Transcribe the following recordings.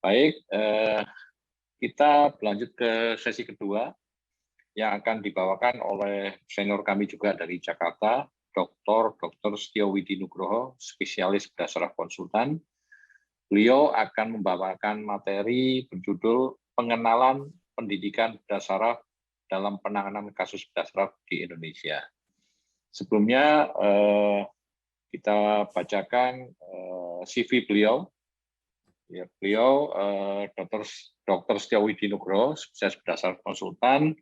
Baik, kita berlanjut ke sesi kedua yang akan dibawakan oleh senior kami juga dari Jakarta, Dr. Setio Widi Nugroho, spesialis bedah saraf konsultan. Beliau akan membawakan materi berjudul pengenalan pendidikan bedah saraf dalam penanganan kasus bedah saraf di Indonesia. Sebelumnya kita bacakan CV beliau. Ya, beliau Dr. Setio Widi Nugroho, spesialis bedah saraf konsultan.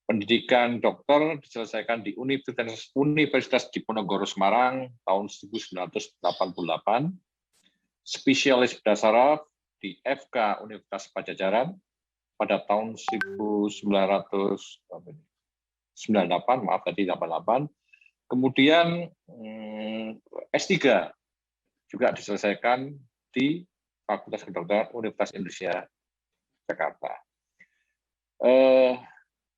Pendidikan dokter diselesaikan di Universitas Diponegoro Semarang tahun 1988. Spesialis bedah saraf di FK Universitas Padjadjaran pada tahun 1988. Kemudian S3 juga diselesaikan di Fakultas Kedokteran Universitas Indonesia Jakarta.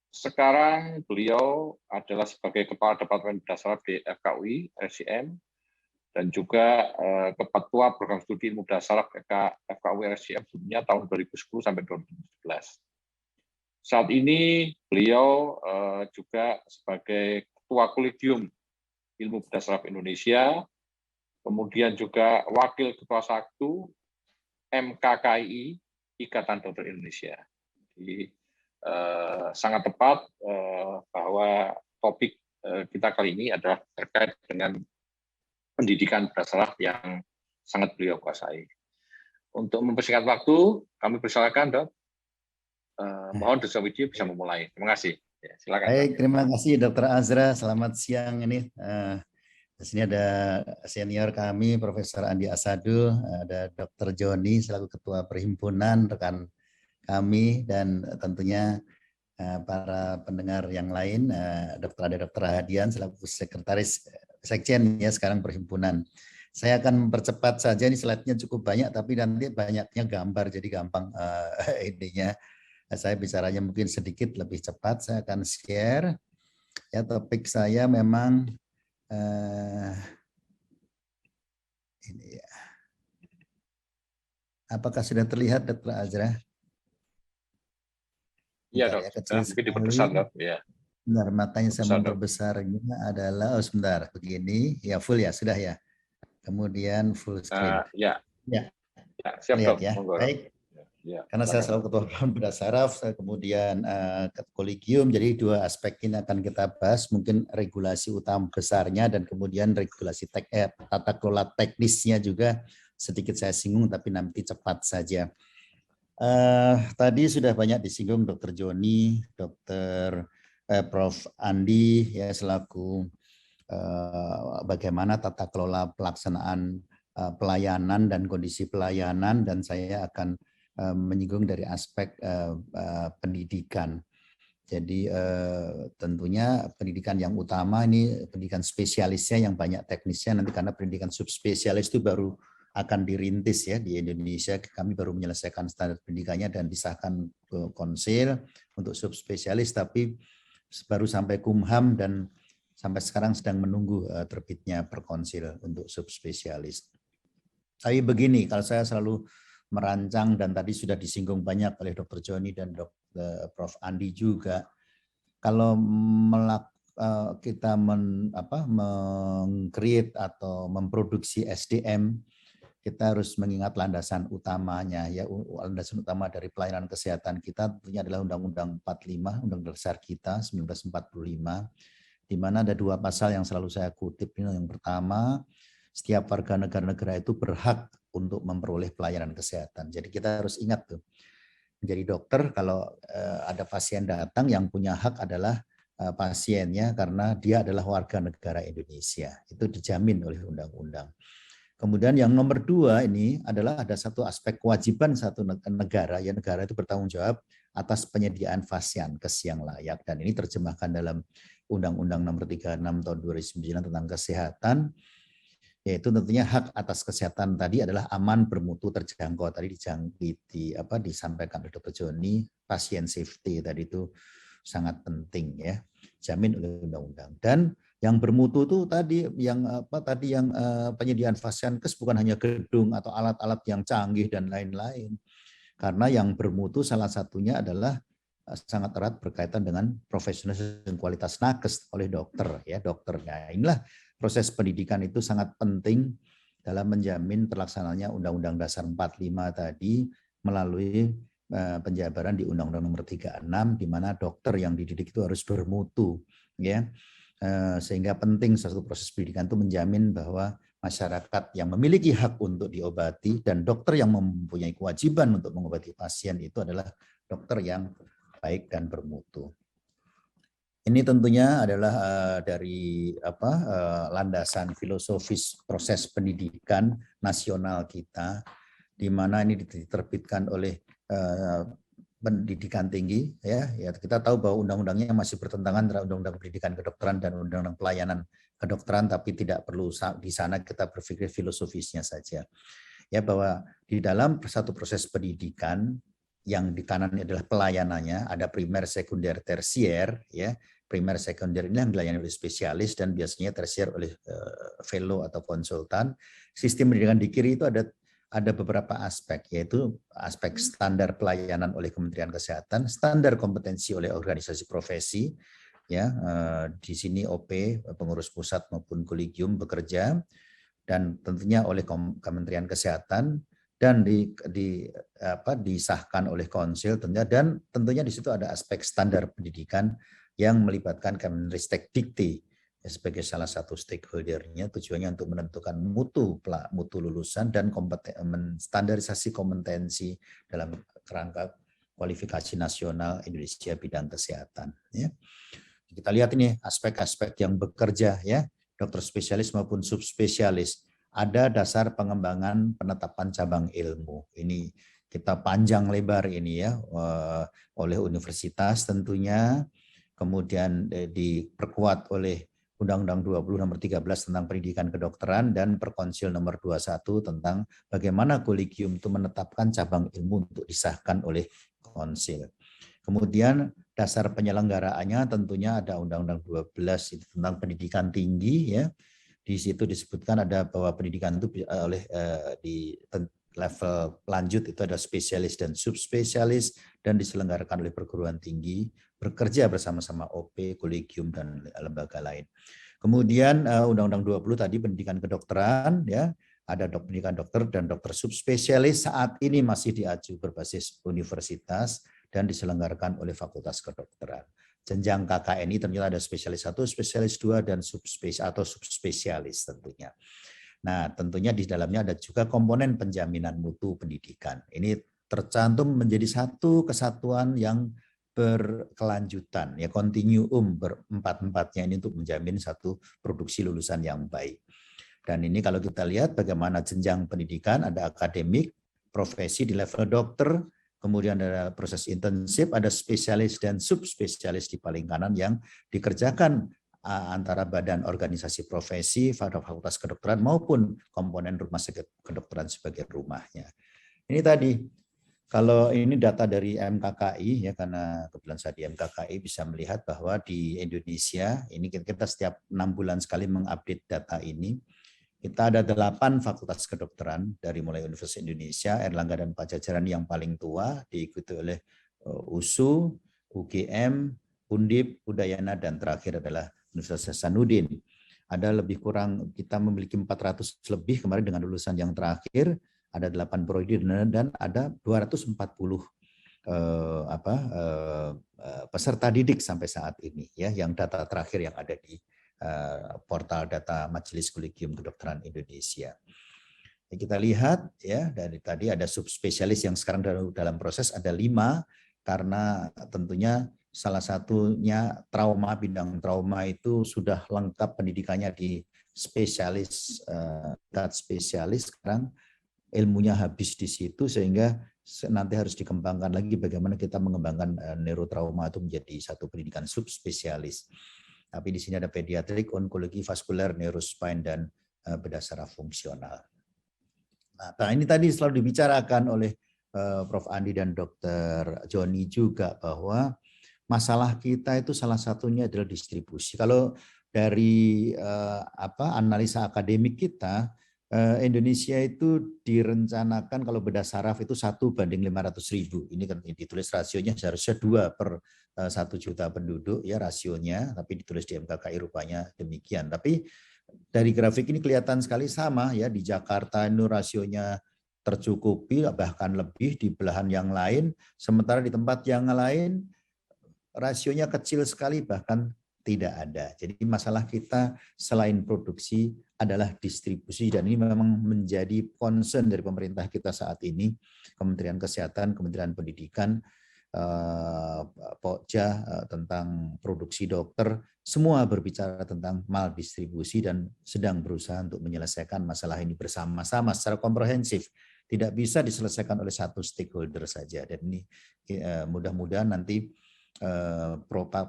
Sekarang beliau adalah sebagai Kepala Departemen Bedah Saraf di FKUI RSCM dan juga Ketua Program Studi Ilmu Bedah Saraf FKUI RSCM sebelumnya tahun 2010 sampai 2017. Saat ini beliau juga sebagai Ketua Kolegium Ilmu Bedah Saraf Indonesia, kemudian juga Wakil Ketua 1 MKKI Ikatan Dokter Indonesia. Jadi, sangat tepat bahwa topik kita kali ini adalah terkait dengan pendidikan bedah saraf yang sangat beliau kuasai. Untuk mempersingkat waktu, kami persilakan, Dok. Mohon Dr. Widi bisa memulai. Terima kasih. Ya, silakan. Baik, terima kasih Dr. Azra. Selamat siang ini. Di sini ada senior kami, Profesor Andi Asadul, ada Dr. Joni selaku Ketua Perhimpunan, rekan kami, dan tentunya para pendengar yang lain, Dr. Hadian selaku Sekretaris Sekjen ya sekarang Perhimpunan. Saya akan mempercepat saja, ini slide-nya cukup banyak, tapi nanti banyaknya gambar, jadi gampang intinya. Saya bicaranya mungkin sedikit lebih cepat, saya akan share. Ya, topik saya memang ini ya. Apakah sudah terlihat Dr. Azra? Iya, Dok. Mungkin diperbesar, Dok. Ya. Benar, matanya saya memperbesarnya adalah, sebentar, begini. Ya, full ya, sudah ya. Kemudian full screen. Ya. Siap, lihat Dok. Ya. Baik. Ya, karena saya selalu Ketua Program Bedah Saraf, kemudian kolegium, jadi dua aspek ini akan kita bahas, mungkin regulasi utama besarnya dan kemudian regulasi tata kelola teknisnya juga sedikit saya singgung, tapi nanti cepat saja. Tadi sudah banyak disinggung Dr. Joni, Dr. Prof. Andi ya selaku bagaimana tata kelola pelaksanaan pelayanan dan kondisi pelayanan, dan saya akan menyinggung dari aspek pendidikan. Jadi tentunya pendidikan yang utama ini pendidikan spesialisnya yang banyak teknisnya nanti, karena pendidikan subspesialis itu baru akan dirintis ya di Indonesia. Kami baru menyelesaikan standar pendidikannya dan disahkan ke konsil untuk subspesialis, tapi baru sampai Kumham dan sampai sekarang sedang menunggu terbitnya perkonsil untuk subspesialis. Tapi begini, kalau saya selalu merancang dan tadi sudah disinggung banyak oleh Dr. Joni dan Dr. Prof. Andi juga, kalau kita meng-create atau memproduksi SDM, kita harus mengingat landasan utamanya ya. Landasan utama dari pelayanan kesehatan kita tentunya adalah Undang-Undang 45, Undang-Undang Dasar kita 1945, di mana ada dua pasal yang selalu saya kutip. Yang pertama, setiap warga negara itu berhak untuk memperoleh pelayanan kesehatan. Jadi kita harus ingat tuh, menjadi dokter kalau ada pasien datang, yang punya hak adalah pasiennya karena dia adalah warga negara Indonesia. Itu dijamin oleh undang-undang. Kemudian yang nomor dua ini adalah ada satu aspek kewajiban satu negara, ya negara itu bertanggung jawab atas penyediaan fasiankes yang layak, dan ini terjemahkan dalam Undang-Undang Nomor 36 Tahun 2009 tentang kesehatan, yaitu tentunya hak atas kesehatan tadi adalah aman, bermutu, terjangkau. Tadi disampaikan oleh Dr. Joni, pasien safety tadi itu sangat penting ya, jamin oleh undang-undang. Dan Yang bermutu itu tadi yang penyediaan Fasiankes bukan hanya gedung atau alat-alat yang canggih dan lain-lain. Karena yang bermutu salah satunya adalah sangat erat berkaitan dengan profesionalitas dan kualitas nakes oleh dokter ya dokternya. Inilah proses pendidikan itu sangat penting dalam menjamin terlaksananya Undang-Undang Dasar 45 tadi melalui penjabaran di Undang-Undang Nomor 36 di mana dokter yang dididik itu harus bermutu ya. Sehingga penting suatu proses pendidikan itu menjamin bahwa masyarakat yang memiliki hak untuk diobati dan dokter yang mempunyai kewajiban untuk mengobati pasien itu adalah dokter yang baik dan bermutu. Ini tentunya adalah dari landasan filosofis proses pendidikan nasional kita, di mana ini diterbitkan oleh pendidikan tinggi ya kita tahu bahwa undang-undangnya masih bertentangan antara undang-undang pendidikan kedokteran dan undang-undang pelayanan kedokteran, tapi tidak perlu di sana kita berpikir filosofisnya saja ya bahwa di dalam satu proses pendidikan yang di kanannya adalah pelayanannya ada primer, sekunder, tersier ya. Primer, sekunder ini yang dilayani oleh spesialis dan biasanya tersier oleh fellow atau konsultan. Sistem pendidikan di kiri itu ada beberapa aspek, yaitu aspek standar pelayanan oleh Kementerian Kesehatan, standar kompetensi oleh organisasi profesi, ya di sini OP, pengurus pusat maupun kolegium bekerja, dan tentunya oleh Kementerian Kesehatan, dan disahkan oleh konsil, dan tentunya di situ ada aspek standar pendidikan yang melibatkan Kemenristek Dikti sebagai salah satu stakeholdernya, tujuannya untuk menentukan mutu lulusan dan standarisasi kompetensi dalam kerangka kualifikasi nasional Indonesia bidang kesehatan. Ya. Kita lihat ini aspek-aspek yang bekerja ya, dokter spesialis maupun subspesialis. Ada dasar pengembangan penetapan cabang ilmu. Ini kita panjang lebar ini ya oleh universitas tentunya, kemudian diperkuat oleh Undang-Undang 20 nomor 13 tentang pendidikan kedokteran dan Perkonsil nomor 21 tentang bagaimana kolegium itu menetapkan cabang ilmu untuk disahkan oleh konsil. Kemudian dasar penyelenggaraannya tentunya ada Undang-Undang 12 itu tentang pendidikan tinggi ya. Di situ disebutkan ada bahwa pendidikan itu oleh di level lanjut itu ada spesialis dan subspesialis dan diselenggarakan oleh perguruan tinggi bekerja bersama-sama OP, kolegium dan lembaga lain. Kemudian Undang-Undang 20 tadi pendidikan kedokteran ya, ada pendidikan dokter dan dokter subspesialis saat ini masih diaju berbasis universitas dan diselenggarakan oleh Fakultas Kedokteran. Jenjang KKNI ternyata ada spesialis 1, spesialis 2 dan subspesialis tentunya. Nah, tentunya di dalamnya ada juga komponen penjaminan mutu pendidikan. Ini tercantum menjadi satu kesatuan yang berkelanjutan, ya kontinuum berempat-empatnya ini untuk menjamin satu produksi lulusan yang baik. Dan ini kalau kita lihat bagaimana jenjang pendidikan, ada akademik, profesi di level dokter, kemudian ada proses intensif, ada spesialis dan subspesialis di paling kanan yang dikerjakan antara badan organisasi profesi, fakultas kedokteran maupun komponen rumah sakit kedokteran sebagai rumahnya. Ini tadi, kalau ini data dari MKKI ya, karena kebetulan saya di MKKI bisa melihat bahwa di Indonesia ini kita setiap 6 bulan sekali mengupdate data ini. Kita ada 8 fakultas kedokteran dari mulai Universitas Indonesia, Erlangga dan Pajajaran yang paling tua, diikuti oleh USU, UGM, Undip, Udayana, dan terakhir adalah Universitas Hasanuddin. Ada lebih kurang, kita memiliki 400 lebih kemarin dengan lulusan yang terakhir, ada 8 prodi dan ada 240 peserta didik sampai saat ini ya, yang data terakhir yang ada di portal data Majelis Kolegium Kedokteran Indonesia. Kita lihat ya, dari tadi ada subspesialis yang sekarang dalam proses ada 5, karena tentunya salah satunya trauma, bidang trauma itu sudah lengkap pendidikannya di spesialis, spesialis, sekarang ilmunya habis di situ sehingga nanti harus dikembangkan lagi bagaimana kita mengembangkan neurotrauma itu menjadi satu pendidikan subspesialis. Tapi di sini ada pediatrik, onkologi, vaskuler, neurospine, dan bedah saraf fungsional. Nah, ini tadi selalu dibicarakan oleh Prof. Andi dan Dr. Joni juga bahwa masalah kita itu salah satunya adalah distribusi. Kalau dari analisa akademik kita, Indonesia itu direncanakan kalau bedah saraf itu 1:500.000. Ini kan ditulis rasionya seharusnya 2/1 juta penduduk ya rasionya, tapi ditulis di MKKI rupanya demikian. Tapi dari grafik ini kelihatan sekali sama ya, di Jakarta itu rasionya tercukupi bahkan lebih di belahan yang lain, sementara di tempat yang lain rasionya kecil sekali bahkan tidak ada. Jadi masalah kita selain produksi adalah distribusi, dan ini memang menjadi concern dari pemerintah kita saat ini, Kementerian Kesehatan, Kementerian Pendidikan, Pokja tentang produksi dokter, semua berbicara tentang maldistribusi dan sedang berusaha untuk menyelesaikan masalah ini bersama-sama secara komprehensif. Tidak bisa diselesaikan oleh satu stakeholder saja, dan ini mudah-mudahan nanti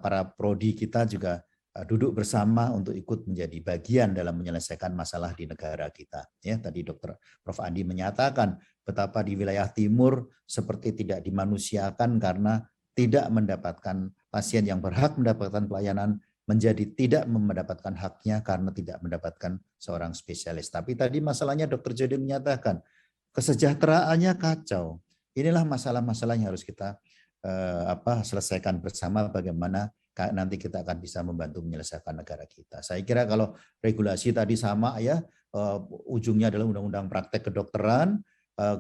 para prodi kita juga duduk bersama untuk ikut menjadi bagian dalam menyelesaikan masalah di negara kita. Ya, tadi Prof. Andi menyatakan betapa di wilayah timur seperti tidak dimanusiakan karena tidak mendapatkan pasien yang berhak mendapatkan pelayanan menjadi tidak mendapatkan haknya karena tidak mendapatkan seorang spesialis. Tapi tadi masalahnya Dr. Jody menyatakan kesejahteraannya kacau. Inilah masalah-masalah yang harus kita selesaikan bersama, bagaimana nanti kita akan bisa membantu menyelesaikan negara kita. Saya kira kalau regulasi tadi sama ya, ujungnya adalah undang-undang praktek kedokteran,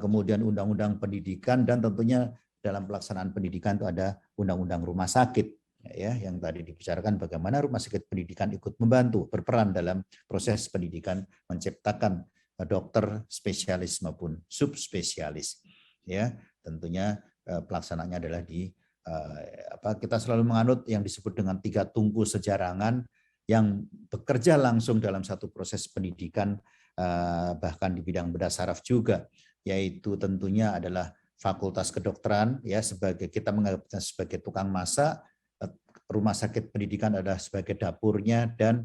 kemudian undang-undang pendidikan, dan tentunya dalam pelaksanaan pendidikan itu ada undang-undang rumah sakit ya, yang tadi dibicarakan bagaimana rumah sakit pendidikan ikut membantu berperan dalam proses pendidikan menciptakan dokter spesialis maupun subspesialis ya. Tentunya pelaksanaannya adalah kita selalu menganut yang disebut dengan 3 tungku sejarangan yang bekerja langsung dalam satu proses pendidikan, bahkan di bidang bedah saraf juga, yaitu tentunya adalah Fakultas Kedokteran ya, sebagai kita menganggapnya sebagai tukang masak, rumah sakit pendidikan adalah sebagai dapurnya, dan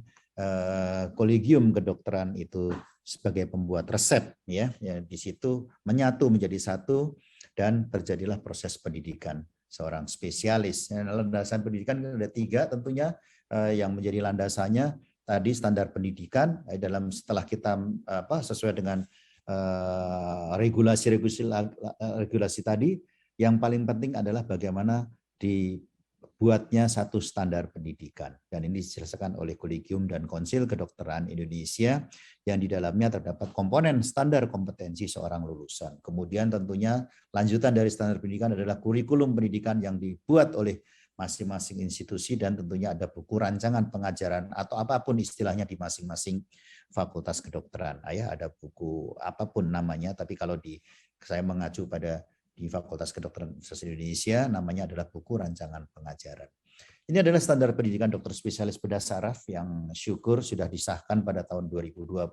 Kolegium Kedokteran itu sebagai pembuat resep ya, di situ menyatu menjadi satu dan terjadilah proses pendidikan seorang spesialis. Landasan pendidikan ada 3 tentunya, yang menjadi landasannya tadi standar pendidikan setelah kita sesuai dengan regulasi tadi, yang paling penting adalah bagaimana dibuatnya satu standar pendidikan, dan ini diselesaikan oleh Kolegium dan Konsil Kedokteran Indonesia yang di dalamnya terdapat komponen standar kompetensi seorang lulusan. Kemudian tentunya lanjutan dari standar pendidikan adalah kurikulum pendidikan yang dibuat oleh masing-masing institusi, dan tentunya ada buku rancangan pengajaran atau apapun istilahnya di masing-masing fakultas kedokteran. Ada buku apapun namanya, tapi kalau saya mengacu pada di Fakultas Kedokteran Universitas Indonesia namanya adalah buku rancangan pengajaran. Ini adalah standar pendidikan dokter spesialis bedah saraf yang syukur sudah disahkan pada tahun 2020,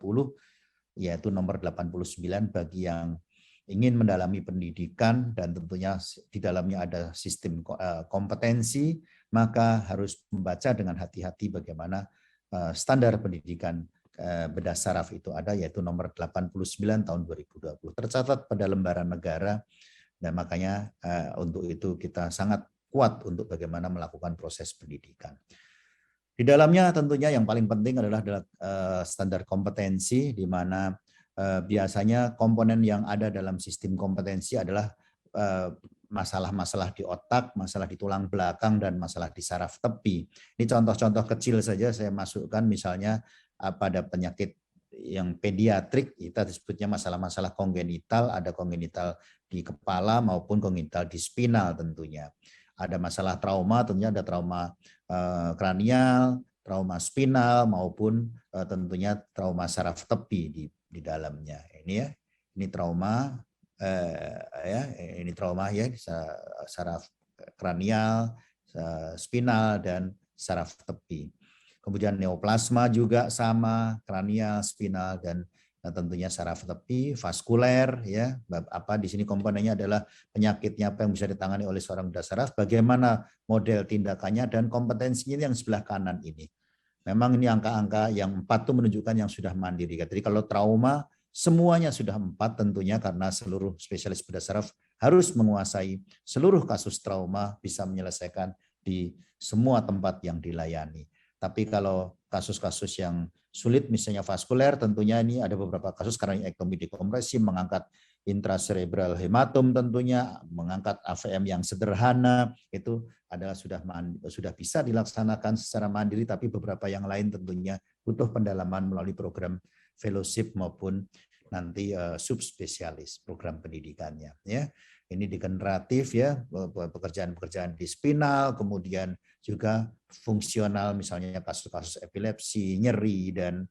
yaitu nomor 89 bagi yang ingin mendalami pendidikan, dan tentunya di dalamnya ada sistem kompetensi, maka harus membaca dengan hati-hati bagaimana standar pendidikan bedah saraf itu ada, yaitu nomor 89 tahun 2020. Tercatat pada lembaran negara, dan makanya untuk itu kita sangat kuat untuk bagaimana melakukan proses pendidikan. Di dalamnya tentunya yang paling penting adalah standar kompetensi, di mana biasanya komponen yang ada dalam sistem kompetensi adalah masalah-masalah di otak, masalah di tulang belakang, dan masalah di saraf tepi. Ini contoh-contoh kecil saja saya masukkan, misalnya pada penyakit yang pediatrik, kita disebutnya masalah-masalah kongenital, ada kongenital di kepala maupun kongenital di spinal tentunya. Ada masalah trauma, tentunya ada trauma kranial, trauma spinal, maupun tentunya trauma saraf tepi di dalamnya. Ini trauma ini trauma ya, saraf kranial, spinal, dan saraf tepi. Kemudian neoplasma juga sama, kranial, spinal, dan tentunya saraf tepi, vaskuler ya. Di sini komponennya adalah penyakitnya apa yang bisa ditangani oleh seorang bedah saraf, bagaimana model tindakannya, dan kompetensinya yang sebelah kanan ini. Memang ini angka-angka yang 4 itu menunjukkan yang sudah mandiri. Jadi kalau trauma semuanya sudah 4 tentunya, karena seluruh spesialis bedah saraf harus menguasai seluruh kasus trauma, bisa menyelesaikan di semua tempat yang dilayani. Tapi kalau kasus-kasus yang sulit, misalnya vaskuler, tentunya ini ada beberapa kasus karena ektomi dekompresi, mengangkat intracerebral hematom tentunya, mengangkat AVM yang sederhana, itu adalah sudah bisa dilaksanakan secara mandiri, tapi beberapa yang lain tentunya butuh pendalaman melalui program fellowship maupun nanti subspesialis program pendidikannya. Ya, ini degeneratif ya, pekerjaan-pekerjaan di spinal, kemudian juga fungsional, misalnya kasus-kasus epilepsi, nyeri, dan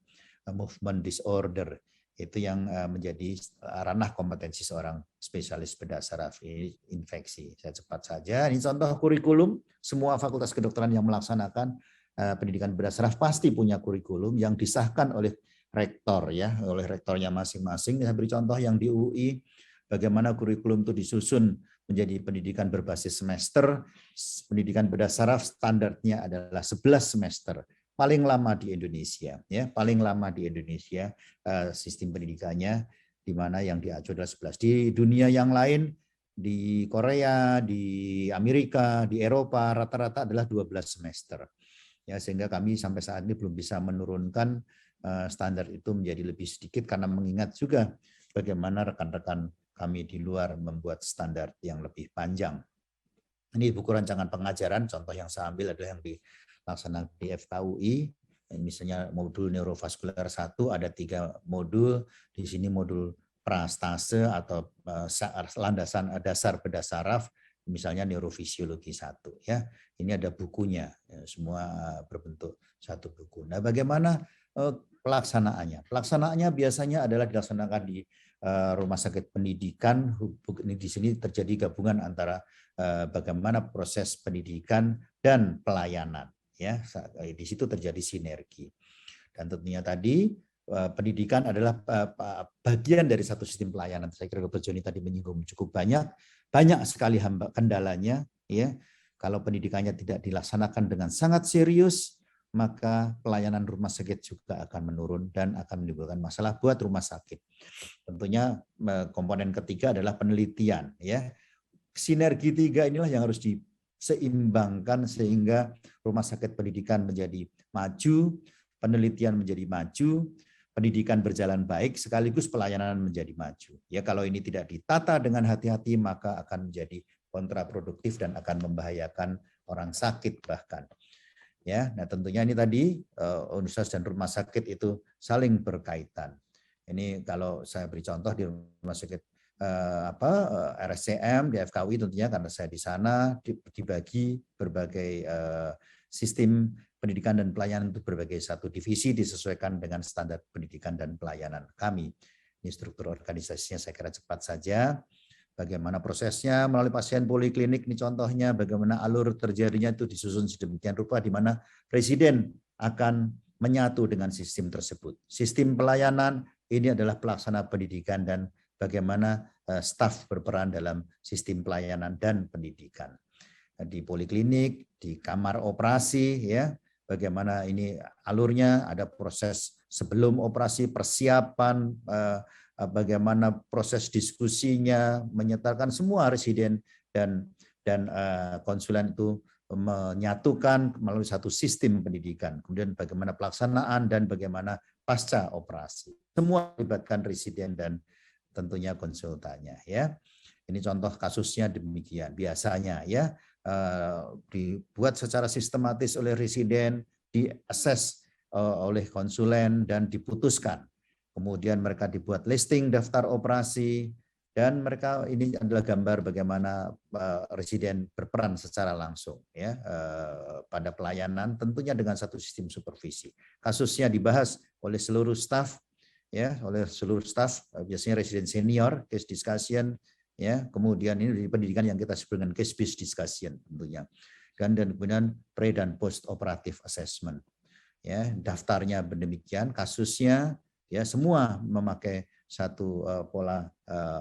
movement disorder. Itu yang menjadi ranah kompetensi seorang spesialis bedah saraf infeksi. Saya cepat saja, ini contoh kurikulum. Semua fakultas kedokteran yang melaksanakan pendidikan bedah saraf pasti punya kurikulum yang disahkan oleh rektor ya, oleh rektornya masing-masing. Saya beri contoh yang di UI, bagaimana kurikulum itu disusun menjadi pendidikan berbasis semester. Pendidikan bedah saraf standarnya adalah 11 semester. Paling lama di Indonesia, ya, paling lama di Indonesia sistem pendidikannya, di mana yang diacu adalah 11. Di dunia yang lain, di Korea, di Amerika, di Eropa, rata-rata adalah 12 semester. Ya, sehingga kami sampai saat ini belum bisa menurunkan standar itu menjadi lebih sedikit, karena mengingat juga bagaimana rekan-rekan kami di luar membuat standar yang lebih panjang. Ini buku rancangan pengajaran, contoh yang saya ambil adalah yang dilaksanakan di FKUI, misalnya modul neurovaskular 1, ada 3 modul, di sini modul prastase atau landasan dasar bedah saraf, misalnya neurofisiologi 1. Ya, ini ada bukunya, semua berbentuk satu buku. Nah, bagaimana pelaksanaannya? Pelaksanaannya biasanya adalah dilaksanakan di rumah sakit pendidikan. Di sini terjadi gabungan antara bagaimana proses pendidikan dan pelayanan. Ya, di situ terjadi sinergi. Dan tentunya tadi pendidikan adalah bagian dari satu sistem pelayanan. Saya kira Dr. Joni tadi menyinggung cukup banyak sekali kendalanya. Ya, kalau pendidikannya tidak dilaksanakan dengan sangat serius, maka pelayanan rumah sakit juga akan menurun dan akan menimbulkan masalah buat rumah sakit. Tentunya komponen ketiga adalah penelitian. Ya, sinergi 3 inilah yang harus diseimbangkan sehingga rumah sakit pendidikan menjadi maju, penelitian menjadi maju, pendidikan berjalan baik, sekaligus pelayanan menjadi maju. Ya, kalau ini tidak ditata dengan hati-hati, maka akan menjadi kontraproduktif dan akan membahayakan orang sakit bahkan. Ya, nah tentunya ini tadi universitas dan rumah sakit itu saling berkaitan. Ini kalau saya beri contoh di rumah sakit RSCM di FKUI, tentunya karena saya di sana dibagi berbagai sistem pendidikan dan pelayanan itu berbagai satu divisi disesuaikan dengan standar pendidikan dan pelayanan kami. Ini struktur organisasinya saya kira cepat saja. Bagaimana prosesnya melalui pasien poliklinik, ini contohnya bagaimana alur terjadinya itu disusun sedemikian rupa di mana presiden akan menyatu dengan sistem tersebut. Sistem pelayanan ini adalah pelaksana pendidikan dan bagaimana staf berperan dalam sistem pelayanan dan pendidikan. Di poliklinik, di kamar operasi, ya, bagaimana ini alurnya, ada proses sebelum operasi, persiapan, bagaimana proses diskusinya, menyertakan semua residen dan konsulen itu menyatukan melalui satu sistem pendidikan. Kemudian bagaimana pelaksanaan dan bagaimana pasca operasi. Semua melibatkan residen dan tentunya konsultannya. Ya, ini contoh kasusnya demikian. Biasanya ya dibuat secara sistematis oleh residen, diakses oleh konsulen dan diputuskan. Kemudian mereka dibuat listing daftar operasi, dan mereka ini adalah gambar bagaimana residen berperan secara langsung ya pada pelayanan, tentunya dengan satu sistem supervisi. Kasusnya dibahas oleh seluruh staf ya, biasanya residen senior, case discussion ya, kemudian ini di pendidikan yang kita sebut dengan case based discussion tentunya. Dan kemudian pre dan post operative assessment. Ya, daftarnya demikian, kasusnya ya semua memakai satu pola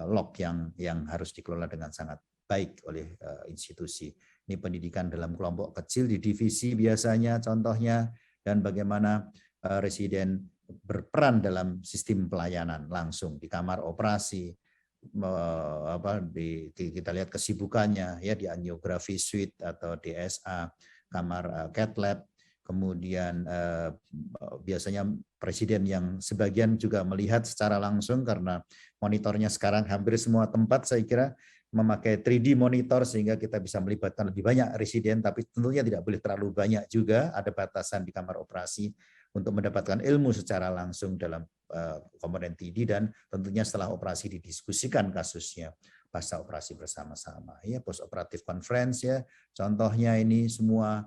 log yang harus dikelola dengan sangat baik oleh institusi. Ini pendidikan dalam kelompok kecil di divisi biasanya contohnya, dan bagaimana residen berperan dalam sistem pelayanan langsung di kamar operasi, kita lihat kesibukannya ya di angiografi suite atau DSA, kamar cath lab, kemudian biasanya presiden yang sebagian juga melihat secara langsung karena monitornya sekarang hampir semua tempat saya kira memakai 3D monitor sehingga kita bisa melibatkan lebih banyak residen, tapi tentunya tidak boleh terlalu banyak juga, ada batasan di kamar operasi untuk mendapatkan ilmu secara langsung dalam komponen TD, dan tentunya setelah operasi didiskusikan kasusnya pasca operasi bersama-sama. Ya, post operative conference ya, contohnya ini semua,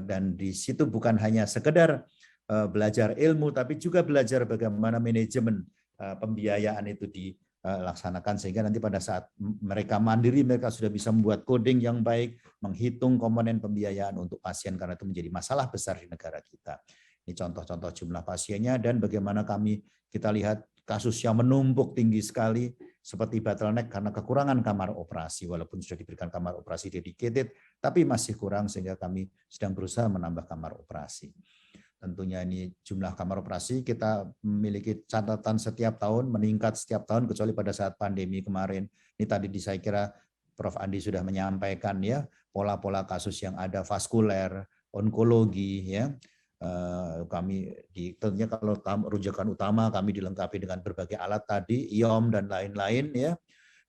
dan di situ bukan hanya sekedar belajar ilmu, tapi juga belajar bagaimana manajemen pembiayaan itu dilaksanakan sehingga nanti pada saat mereka mandiri mereka sudah bisa membuat coding yang baik, menghitung komponen pembiayaan untuk pasien karena itu menjadi masalah besar di negara kita. Ini contoh-contoh jumlah pasiennya dan bagaimana kita lihat kasus yang menumpuk tinggi sekali seperti bottleneck karena kekurangan kamar operasi, walaupun sudah diberikan kamar operasi dedicated, tapi masih kurang sehingga kami sedang berusaha menambah kamar operasi. Tentunya ini jumlah kamar operasi kita memiliki catatan setiap tahun, meningkat setiap tahun kecuali pada saat pandemi kemarin. Ini tadi saya kira Prof. Andi sudah menyampaikan ya, pola-pola kasus yang ada vaskuler, onkologi ya. Kami tentunya kalau rujukan utama kami dilengkapi dengan berbagai alat tadi, IOM dan lain-lain ya.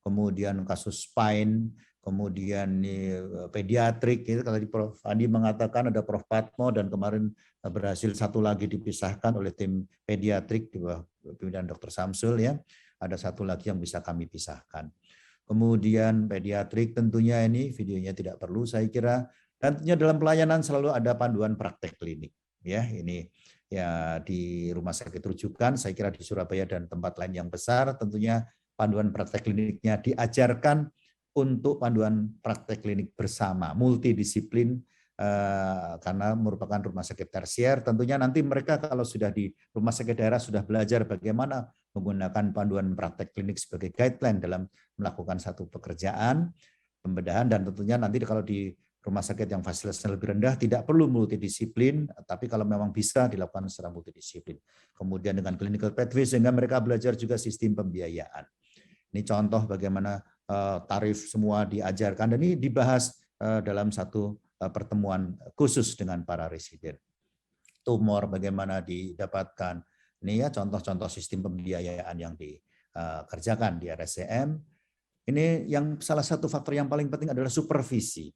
Kemudian kasus spine, kemudian pediatrik, itu kalau Prof. Andi mengatakan ada Prof. Patmo dan kemarin berhasil satu lagi dipisahkan oleh tim pediatrik di bawah pimpinan Dr. Samsul ya. Ada satu lagi yang bisa kami pisahkan. Kemudian pediatrik tentunya ini videonya tidak perlu saya kira. Dan tentunya dalam pelayanan selalu ada panduan praktek klinik. Ya, ini ya di rumah sakit rujukan, saya kira di Surabaya dan tempat lain yang besar, tentunya panduan praktek kliniknya diajarkan untuk panduan praktek klinik bersama, multidisiplin, karena merupakan rumah sakit tersier. Tentunya nanti mereka kalau sudah di rumah sakit daerah sudah belajar bagaimana menggunakan panduan praktek klinik sebagai guideline dalam melakukan satu pekerjaan, pembedahan, dan tentunya nanti kalau di rumah sakit yang fasilitasnya lebih rendah tidak perlu multidisiplin, tapi kalau memang bisa dilakukan secara multidisiplin. Kemudian dengan clinical pathway sehingga mereka belajar juga sistem pembiayaan. Ini contoh bagaimana tarif semua diajarkan dan ini dibahas dalam satu pertemuan khusus dengan para residen. Tumor bagaimana didapatkan. Ini ya contoh-contoh sistem pembiayaan yang dikerjakan di RSCM. Ini yang salah satu faktor yang paling penting adalah supervisi.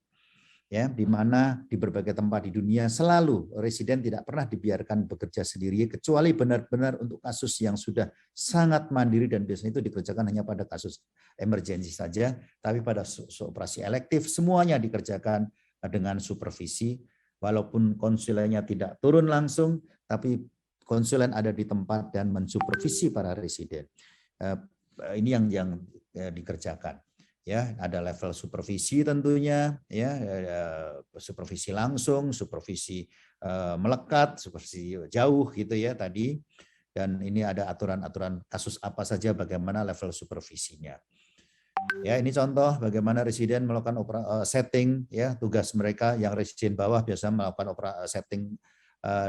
Ya, di mana di berbagai tempat di dunia selalu residen tidak pernah dibiarkan bekerja sendiri kecuali benar-benar untuk kasus yang sudah sangat mandiri dan biasanya itu dikerjakan hanya pada kasus emergensi saja, tapi pada operasi elektif semuanya dikerjakan dengan supervisi, walaupun konsulennya tidak turun langsung, tapi konsulen ada di tempat dan mensupervisi para residen. Ini yang dikerjakan. Ya, ada level supervisi tentunya, ya, supervisi langsung, supervisi melekat, supervisi jauh gitu ya tadi. Dan ini ada aturan-aturan kasus apa saja, bagaimana level supervisinya. Ya, ini contoh bagaimana residen melakukan setting ya tugas mereka. Yang residen bawah biasa melakukan setting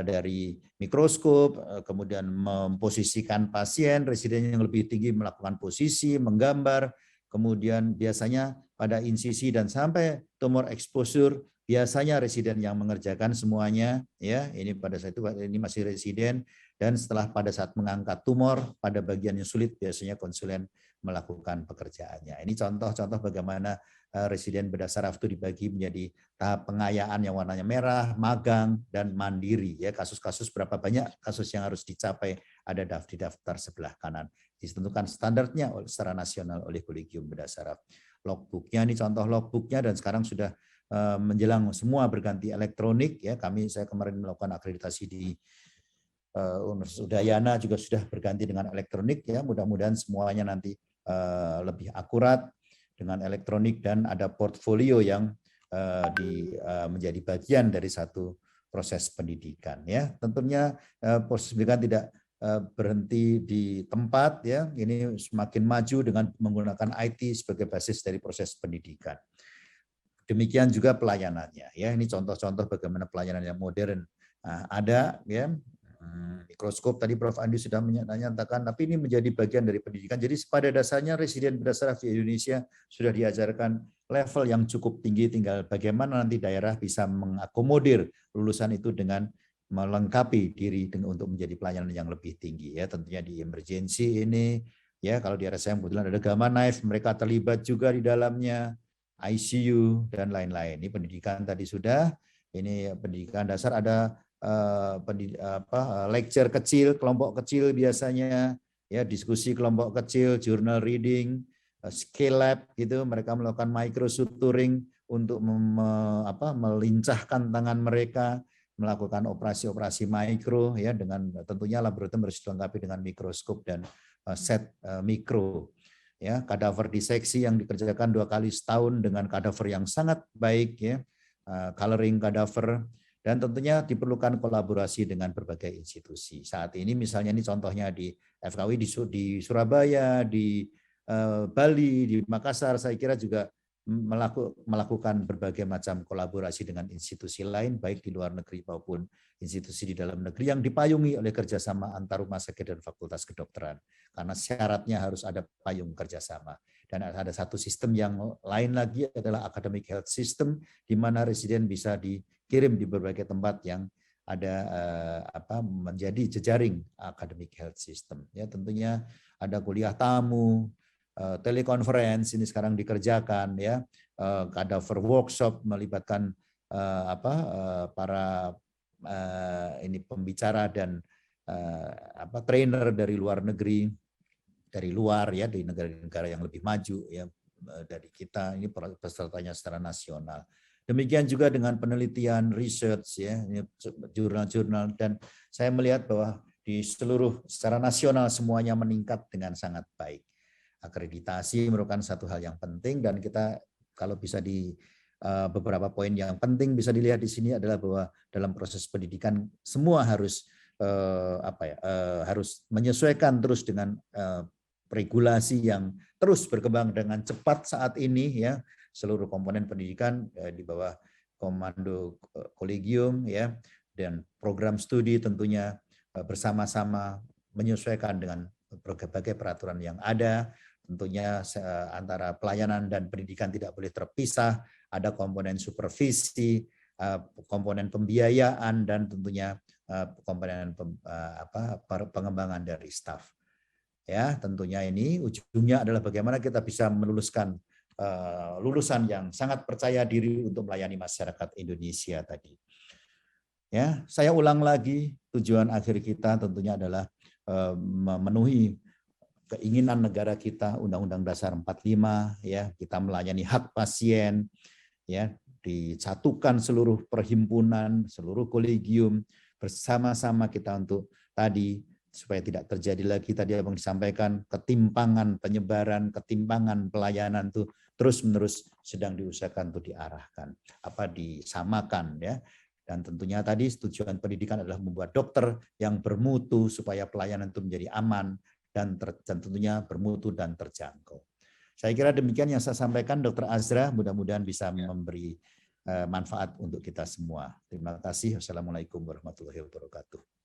dari mikroskop, kemudian memposisikan pasien. Residen yang lebih tinggi melakukan posisi, menggambar. Kemudian biasanya pada insisi dan sampai tumor exposure biasanya residen yang mengerjakan semuanya ya. Ini pada saat itu ini masih residen, dan setelah pada saat mengangkat tumor pada bagian yang sulit biasanya konsulen melakukan pekerjaannya. Ini contoh-contoh bagaimana residen bedah saraf itu dibagi menjadi tahap pengayaan yang warnanya merah, magang, dan mandiri. Ya, kasus-kasus berapa banyak kasus yang harus dicapai ada di daftar sebelah kanan. Ditentukan standarnya secara nasional oleh Kolegium Bedah Saraf. Logbooknya ini contoh logbooknya dan sekarang sudah menjelang semua berganti elektronik. Ya, saya kemarin melakukan akreditasi di Universitas Udayana juga sudah berganti dengan elektronik. Ya, mudah-mudahan semuanya nanti lebih akurat dengan elektronik dan ada portfolio yang menjadi bagian dari satu proses pendidikan. Ya, tentunya proses pendidikan tidak berhenti di tempat ya, ini semakin maju dengan menggunakan IT sebagai basis dari proses pendidikan. Demikian juga pelayanannya ya, ini contoh-contoh bagaimana pelayanan yang modern ada ya. Mikroskop tadi Prof. Andi sudah menyatakan, tapi ini menjadi bagian dari pendidikan. Jadi pada dasarnya residen bedah saraf di Indonesia sudah diajarkan level yang cukup tinggi, tinggal bagaimana nanti daerah bisa mengakomodir lulusan itu dengan melengkapi diri untuk menjadi pelayanan yang lebih tinggi ya. Tentunya di emergency ini ya, kalau di RSCM kebetulan ada Gamma Knife, mereka terlibat juga di dalamnya, ICU dan lain-lain. Ini pendidikan tadi sudah, ini pendidikan dasar ada lecture kecil, kelompok kecil biasanya ya, diskusi kelompok kecil, journal reading, skill lab gitu, mereka melakukan micro suturing untuk melincahkan tangan mereka, melakukan operasi-operasi mikro ya, dengan tentunya laboratorium harus dilengkapi dengan mikroskop dan set mikro ya. Kadaver diseksi yang dikerjakan 2 kali setahun dengan kadaver yang sangat baik ya, coloring kadaver, dan tentunya diperlukan kolaborasi dengan berbagai institusi. Saat ini misalnya ini contohnya di FKUI di Surabaya, di Bali, di Makassar, saya kira juga melakukan berbagai macam kolaborasi dengan institusi lain, baik di luar negeri maupun institusi di dalam negeri, yang dipayungi oleh kerjasama antar rumah sakit dan fakultas kedokteran. Karena syaratnya harus ada payung kerjasama. Dan ada satu sistem yang lain lagi adalah academic health system, di mana residen bisa dikirim di berbagai tempat yang ada menjadi jejaring academic health system. Ya, tentunya ada kuliah tamu, telekonferensi ini sekarang dikerjakan ya, kadaver workshop melibatkan para ini pembicara dan trainer dari luar negeri, dari luar ya, di negara-negara yang lebih maju ya dari kita, ini pesertanya secara nasional. Demikian juga dengan penelitian, research ya, jurnal-jurnal, dan saya melihat bahwa di seluruh secara nasional semuanya meningkat dengan sangat baik. Akreditasi merupakan satu hal yang penting, dan kita kalau bisa di beberapa poin yang penting bisa dilihat di sini adalah bahwa dalam proses pendidikan semua harus harus menyesuaikan terus dengan regulasi yang terus berkembang dengan cepat saat ini ya. Seluruh komponen pendidikan di bawah komando kolegium ya, dan program studi tentunya bersama-sama menyesuaikan dengan berbagai peraturan yang ada. Tentunya antara pelayanan dan pendidikan tidak boleh terpisah, ada komponen supervisi, komponen pembiayaan, dan tentunya komponen pengembangan dari staf. Ya, tentunya ini ujungnya adalah bagaimana kita bisa meluluskan lulusan yang sangat percaya diri untuk melayani masyarakat Indonesia tadi. Ya, saya ulang lagi, tujuan akhir kita tentunya adalah memenuhi keinginan negara kita, Undang-Undang Dasar 45 ya, kita melayani hak pasien ya, disatukan seluruh perhimpunan, seluruh kolegium bersama-sama kita untuk tadi supaya tidak terjadi lagi tadi yang disampaikan ketimpangan penyebaran, ketimpangan pelayanan itu terus-menerus sedang diusahakan untuk diarahkan, disamakan ya. Dan tentunya tadi tujuan pendidikan adalah membuat dokter yang bermutu supaya pelayanan itu menjadi aman dan tentunya bermutu dan terjangkau. Saya kira demikian yang saya sampaikan, Dr. Azra, mudah-mudahan bisa memberi manfaat untuk kita semua. Terima kasih. Wassalamualaikum warahmatullahi wabarakatuh.